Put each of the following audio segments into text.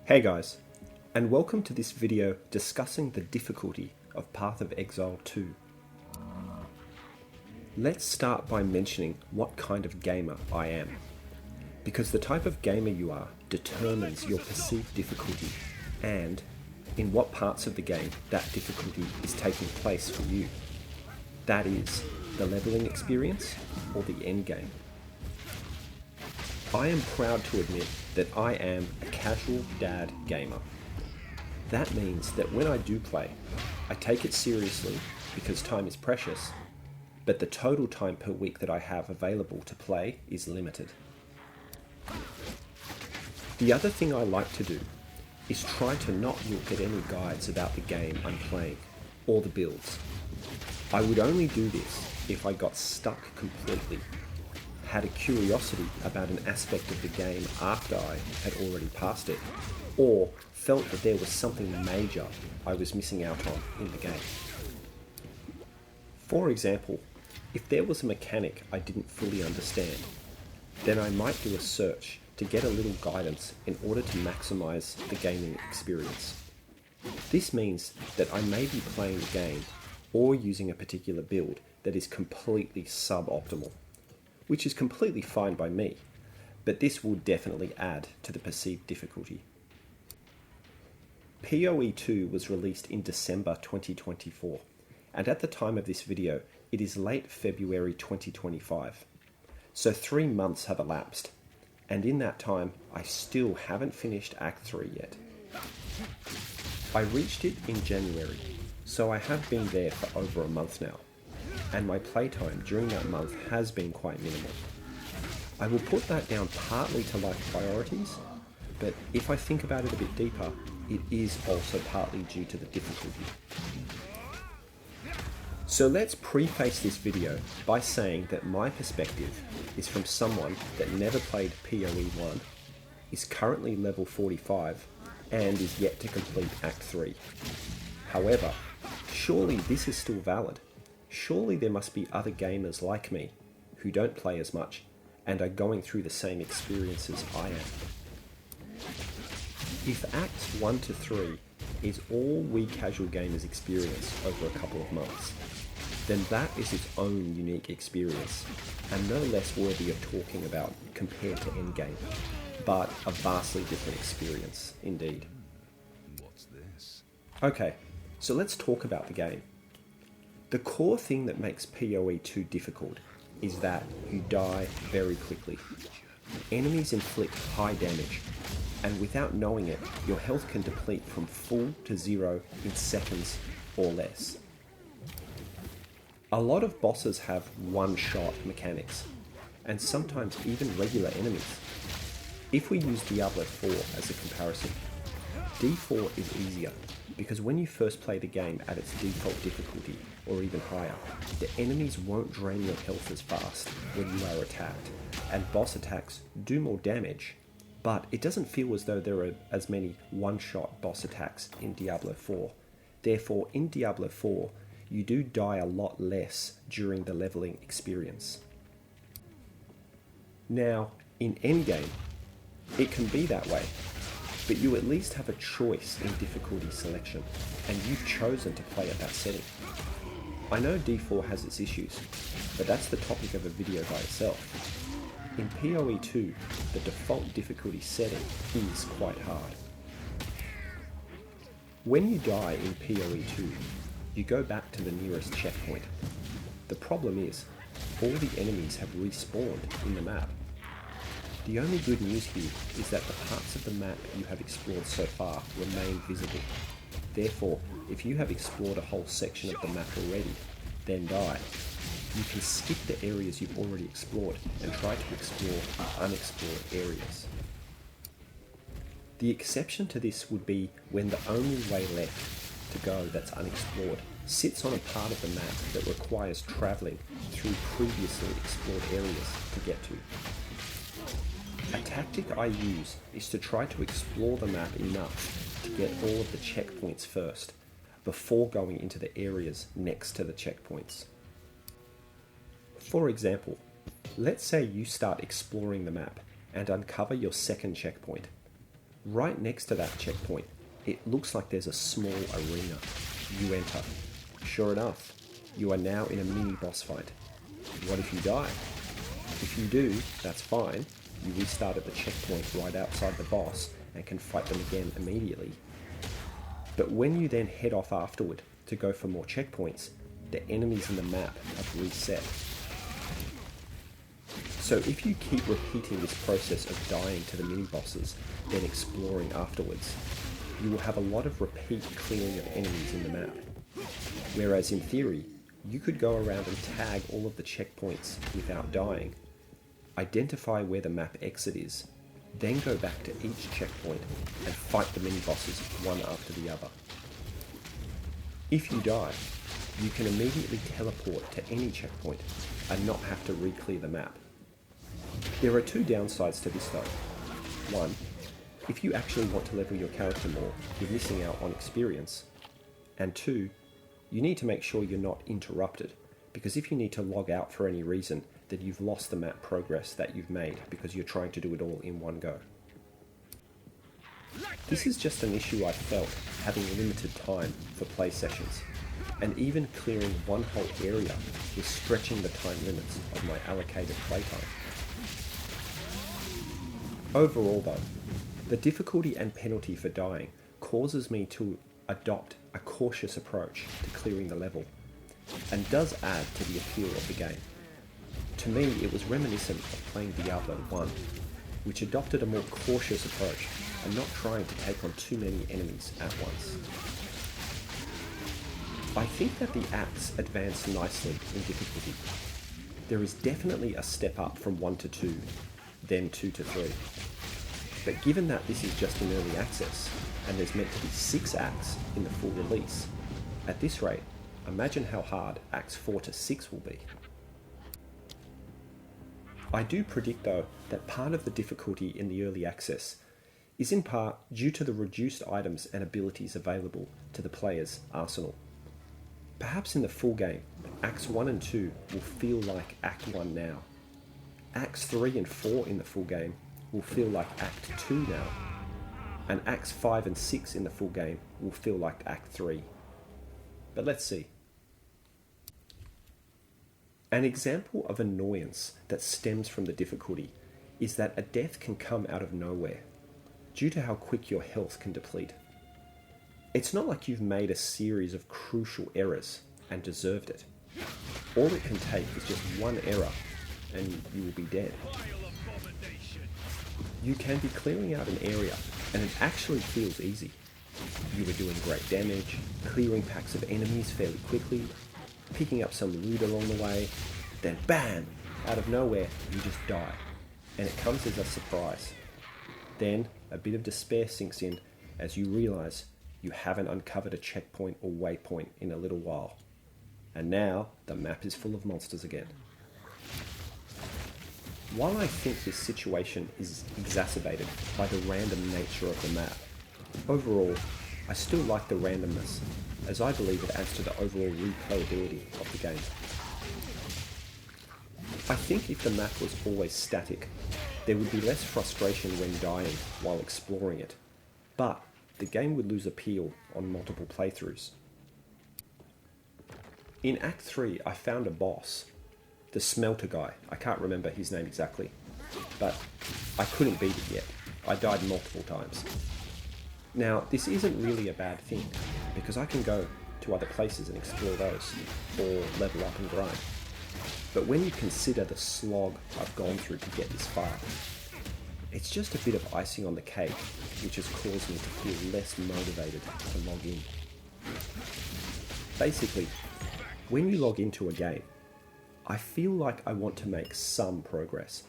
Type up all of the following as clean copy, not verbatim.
Hey guys, and welcome to this video discussing the difficulty of Path of Exile 2. Let's start by mentioning what kind of gamer I am, because the type of gamer you are determines your perceived difficulty and in what parts of the game that difficulty is taking place for you. That is, the leveling experience or the end game. I am proud to admit that I am a casual dad gamer. That means that when I do play, I take it seriously because time is precious, but the total time per week that I have available to play is limited. The other thing I like to do is try to not look at any guides about the game I'm playing or the builds. I would only do this if I got stuck completely, had a curiosity about an aspect of the game after I had already passed it, or felt that there was something major I was missing out on in the game. For example, if there was a mechanic I didn't fully understand, then I might do a search to get a little guidance in order to maximize the gaming experience. This means that I may be playing the game or using a particular build that is completely suboptimal, which is completely fine by me, but this will definitely add to the perceived difficulty. PoE 2 was released in December 2024, and at the time of this video, it is late February 2025. So 3 months have elapsed, and in that time, I still haven't finished Act 3 yet. I reached it in January, so I have been there for over a month now, and my playtime during that month has been quite minimal. I will put that down partly to life priorities, but if I think about it a bit deeper, it is also partly due to the difficulty. So let's preface this video by saying that my perspective is from someone that never played PoE 1, is currently level 45, and is yet to complete Act 3. However, surely this is still valid. Surely there must be other gamers like me who don't play as much and are going through the same experiences I am. If Acts 1 to 3 is all we casual gamers experience over a couple of months, then that is its own unique experience and no less worthy of talking about compared to Endgame, but a vastly different experience indeed. What's this? Okay, so let's talk about the game. The core thing that makes PoE 2 difficult is that you die very quickly. Enemies inflict high damage, and without knowing it, your health can deplete from full to zero in seconds or less. A lot of bosses have one-shot mechanics, and sometimes even regular enemies. If we use Diablo 4 as a comparison, D4 is easier, because when you first play the game at its default difficulty, or even higher, the enemies won't drain your health as fast when you are attacked, and boss attacks do more damage, but it doesn't feel as though there are as many one-shot boss attacks in Diablo 4. Therefore, in Diablo 4, you do die a lot less during the leveling experience. Now, in Endgame, it can be that way, but you at least have a choice in difficulty selection, and you've chosen to play at that setting. I know D4 has its issues, but that's the topic of a video by itself. In PoE 2, the default difficulty setting is quite hard. When you die in PoE 2, you go back to the nearest checkpoint. The problem is, all the enemies have respawned in the map. The only good news here is that the parts of the map you have explored so far remain visible. Therefore, if you have explored a whole section of the map already, then die, you can skip the areas you've already explored and try to explore the unexplored areas. The exception to this would be when the only way left to go that's unexplored sits on a part of the map that requires travelling through previously explored areas to get to. A tactic I use is to try to explore the map enough to get all of the checkpoints first, before going into the areas next to the checkpoints. For example, let's say you start exploring the map and uncover your second checkpoint. Right next to that checkpoint, it looks like there's a small arena. You enter. Sure enough, you are now in a mini boss fight. What if you die? If you do, that's fine. You restart at the checkpoint right outside the boss and can fight them again immediately. But when you then head off afterward to go for more checkpoints, the enemies in the map have reset. So if you keep repeating this process of dying to the mini-bosses, then exploring afterwards, you will have a lot of repeat clearing of enemies in the map. Whereas in theory, you could go around and tag all of the checkpoints without dying, identify where the map exit is, then go back to each checkpoint and fight the mini-bosses one after the other. If you die, you can immediately teleport to any checkpoint and not have to re-clear the map. There are two downsides to this though. One, if you actually want to level your character more, you're missing out on experience. And two, you need to make sure you're not interrupted, because if you need to log out for any reason, then you've lost the map progress that you've made because you're trying to do it all in one go. This is just an issue I felt having limited time for play sessions, and even clearing one whole area was stretching the time limits of my allocated playtime. Overall though, the difficulty and penalty for dying causes me to adopt a cautious approach to clearing the level, and does add to the appeal of the game. To me, it was reminiscent of playing Diablo 1, which adopted a more cautious approach and not trying to take on too many enemies at once. I think that the acts advance nicely in difficulty. There is definitely a step up from 1 to 2, then 2 to 3. But given that this is just in early access, and there's meant to be 6 acts in the full release, at this rate, imagine how hard acts 4 to 6 will be. I do predict though that part of the difficulty in the early access is in part due to the reduced items and abilities available to the player's arsenal. Perhaps in the full game, Acts 1 and 2 will feel like Act 1 now. Acts 3 and 4 in the full game will feel like Act 2 now. And Acts 5 and 6 in the full game will feel like Act 3. But let's see. An example of annoyance that stems from the difficulty is that a death can come out of nowhere, due to how quick your health can deplete. It's not like you've made a series of crucial errors and deserved it. All it can take is just one error and you will be dead. You can be clearing out an area and it actually feels easy. You were doing great damage, clearing packs of enemies fairly quickly, picking up some loot along the way, then bam! Out of nowhere, you just die. And it comes as a surprise. Then, a bit of despair sinks in as you realise you haven't uncovered a checkpoint or waypoint in a little while. And now, the map is full of monsters again. While I think this situation is exacerbated by the random nature of the map, overall, I still like the randomness, as I believe it adds to the overall replayability of the game. I think if the map was always static, there would be less frustration when dying while exploring it, but the game would lose appeal on multiple playthroughs. In Act 3, I found a boss, the smelter guy. I can't remember his name exactly, but I couldn't beat it yet. I died multiple times. Now, this isn't really a bad thing, because I can go to other places and explore those, or level up and grind. But when you consider the slog I've gone through to get this far, it's just a bit of icing on the cake, which has caused me to feel less motivated to log in. Basically, when you log into a game, I feel like I want to make some progress.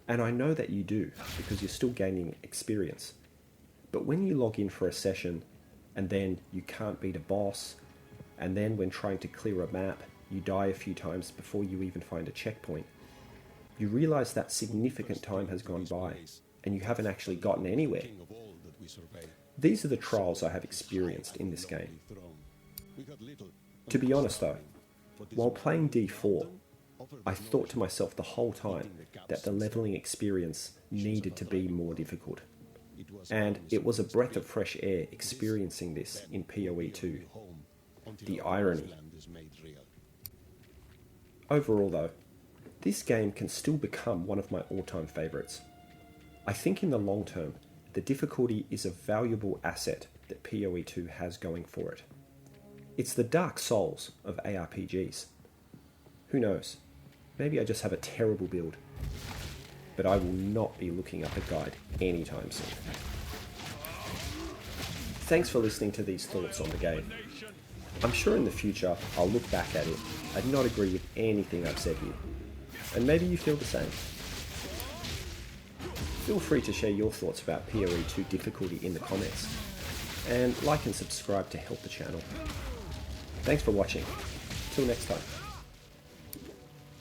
And I know that you do, because you're still gaining experience. But when you log in for a session, and then you can't beat a boss, and then when trying to clear a map, you die a few times before you even find a checkpoint, you realise that significant time has gone by, and you haven't actually gotten anywhere. These are the trials I have experienced in this game. To be honest though, while playing D4, I thought to myself the whole time that the leveling experience needed to be more difficult. and it was a breath of fresh air experiencing this in PoE 2. The irony. Overall though, this game can still become one of my all-time favourites. I think in the long term, the difficulty is a valuable asset that PoE 2 has going for it. It's the Dark Souls of ARPGs. Who knows, maybe I just have a terrible build, but I will not be looking up a guide anytime soon. Thanks for listening to these thoughts on the game. I'm sure in the future I'll look back at it and not agree with anything I've said here, and maybe you feel the same. Feel free to share your thoughts about PoE 2 difficulty in the comments, and like and subscribe to help the channel. Thanks for watching. Till next time.